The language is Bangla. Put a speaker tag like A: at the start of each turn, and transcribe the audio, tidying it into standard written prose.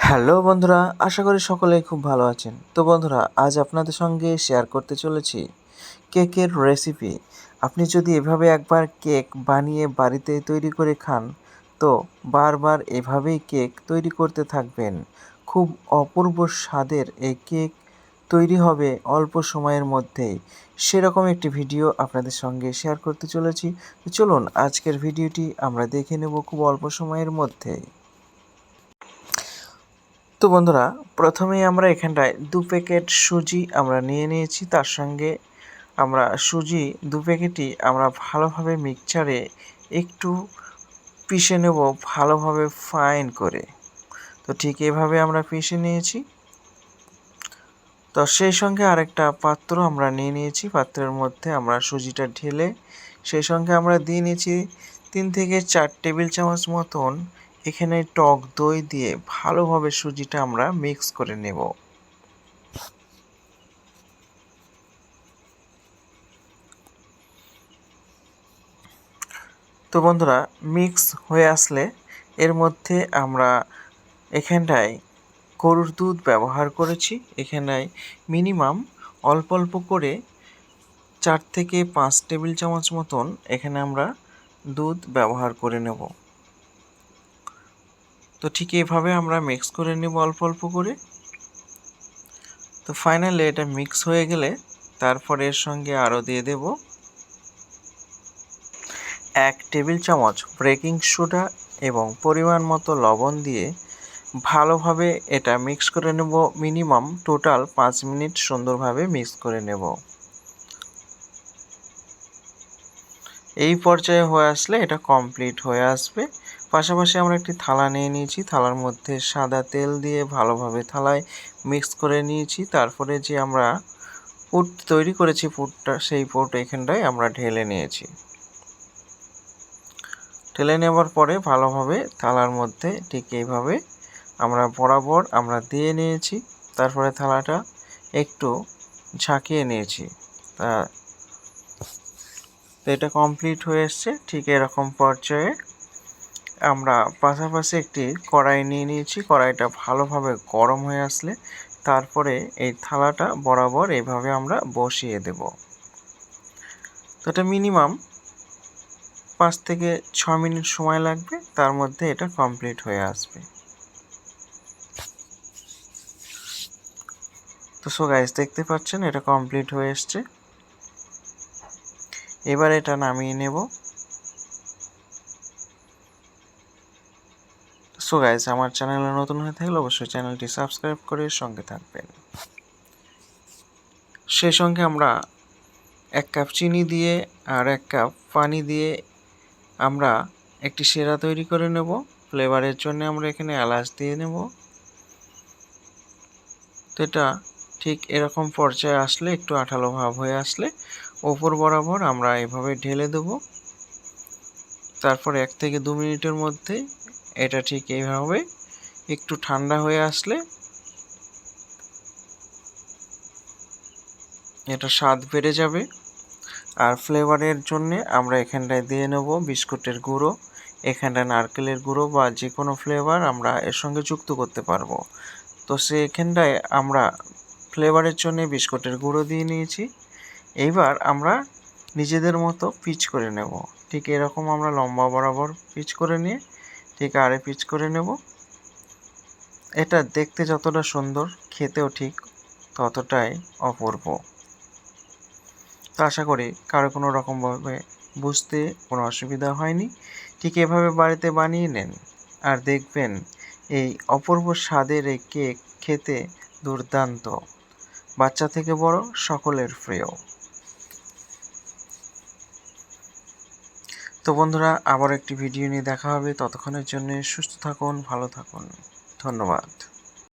A: হ্যালো বন্ধুরা, আশা করি সকলেই খুব ভালো আছেন। তো বন্ধুরা, আজ আপনাদের সঙ্গে শেয়ার করতে চলেছি কেকের রেসিপি। আপনি যদি এভাবে একবার কেক বানিয়ে বাড়িতে তৈরি করে খান, তো বারবার এভাবেই কেক তৈরি করতে থাকবেন। খুব অপূর্ব স্বাদের এই কেক তৈরি হবে অল্প সময়ের মধ্যেই। সেরকম একটি ভিডিও আপনাদের সঙ্গে শেয়ার করতে চলেছি। তো চলুন আজকের ভিডিওটি আমরা দেখে নেব খুব অল্প সময়ের মধ্যেই। তো বন্ধুরা, প্রথমেই আমরা এখানটায় 2 প্যাকেট সুজি আমরা নিয়ে নিয়েছি। তার সঙ্গে আমরা সুজি 2 প্যাকেটই আমরা ভালোভাবে মিক্সচারে একটু পিষে নেব, ভালোভাবে ফাইন করে। তো ঠিক এভাবে আমরা পিষে নিয়েছি। তো সেই সঙ্গে আরেকটা পাত্র আমরা নিয়ে নিয়েছি। পাত্রের মধ্যে আমরা সুজিটা ঢেলে সেই সঙ্গে আমরা দিয়ে নিয়েছি 3 থেকে 4 টেবিল চামচ মতন এখানে টক দই দিয়ে ভালোভাবে সুজিটা আমরা মিক্স করে নেব। তো বন্ধুরা, মিক্স হয়ে আসলে এর মধ্যে আমরা এখানটায় গরুর দুধ ব্যবহার করেছি। এখানটায় মিনিমাম অল্প অল্প করে 4 থেকে 5 টেবিল চামচ মতন এখানে আমরা দুধ ব্যবহার করে নেব। তো ঠিক এভাবে আমরা মিক্স করে নেব অল্প অল্প করে। তো ফাইনালি এটা মিক্স হয়ে গেলে তারপর এর সঙ্গে আরও দিয়ে দেব 1 টেবিল চামচ বেকিং সোডা এবং পরিমাণ মতো লবণ দিয়ে ভালোভাবে এটা মিক্স করে নেব। মিনিমাম টোটাল 5 মিনিট সুন্দরভাবে মিক্স করে নেব। এই পর্যায়ে হয়ে আসলে এটা কমপ্লিট হয়ে আসবে। পাশাপাশি আমরা একটি থালা নিয়ে নিয়েছি। থালার মধ্যে সাদা তেল দিয়ে ভালোভাবে থালায় মিক্স করে নিয়েছি। তারপরে যে আমরা পুর তৈরি করেছি সেই পুর এখানটায় আমরা ঢেলে নিয়েছি। ঢেলে নেওয়ার পরে ভালোভাবে থালার মধ্যে ঠিক এইভাবে আমরা বরাবর আমরা দিয়ে নিয়েছি। তারপরে থালাটা একটু ঝাঁকিয়ে নিয়েছি। তো এটা কমপ্লিট হয়ে এসছে। ঠিক এরকম পর্যায়ে আমরা পাশাপাশি একটি কড়াই নিয়ে নিয়েছি। কড়াইটা ভালোভাবে গরম হয়ে আসলে তারপরে এই থালাটা বরাবর এইভাবে আমরা বসিয়ে দেব। তো এটা মিনিমাম 5 থেকে 6 মিনিট সময় লাগবে, তার মধ্যে এটা কমপ্লিট হয়ে আসবে। তো সো গাইস, দেখতে পাচ্ছেন এটা কমপ্লিট হয়ে এসছে। এবার এটা নামিয়ে নেব। সো গাইস, আমার চ্যানেলে নতুন হয়ে থাকলে অবশ্যই চ্যানেলটি সাবস্ক্রাইব করে সঙ্গে থাকবেন। সেই সঙ্গে আমরা 1 কাপ চিনি দিয়ে আর 1 কাপ পানি দিয়ে আমরা একটি সেরা তৈরি করে নেব। ফ্লেভারের জন্য আমরা এখানে এলাচ দিয়ে নেব। তো এটা ঠিক এরকম পর্যায়ে আসলে একটু আঠালো ভাব হয়ে আসলে ওপর বরাবর আমরা এভাবে ঢেলে দেব। তারপর 1 থেকে 2 মিনিটের মধ্যে এটা ঠিক এইভাবে একটু ঠান্ডা হয়ে আসলে এটা স্বাদ বেড়ে যাবে। আর ফ্লেভারের জন্যে আমরা এখানটায় দিয়ে নেব বিস্কুটের গুঁড়ো। এখানটায় নারকেলের গুঁড়ো বা যে কোনো ফ্লেভার আমরা এর সঙ্গে যুক্ত করতে পারবো। তো সেখানটায় আমরা ফ্লেভারের জন্য বিস্কুটের গুঁড়ো দিয়ে নিয়েছি। এইবার আমরা নিজেদের মতো পিচ করে নেব। ঠিক এরকম আমরা লম্বা বরাবর পিচ করে নিয়ে ঠিক আরে পিচ করে নেব। এটা দেখতে যতটা সুন্দর, খেতেও ঠিক ততটাই অপূর্ব। তো আশা করি কারো কোনো রকমভাবে বুঝতে কোনো অসুবিধা হয়নি। ঠিক এভাবে বাড়িতে বানিয়ে নেন আর দেখবেন এই অপূর্ব স্বাদের এই কেক খেতে দুর্দান্ত। বাচ্চা থেকে বড় সকলের প্রিয়। তো বন্ধুরা, আবার একটি ভিডিও নিয়ে দেখা হবে। ততক্ষণের জন্য সুস্থ থাকুন, ভালো থাকুন। ধন্যবাদ।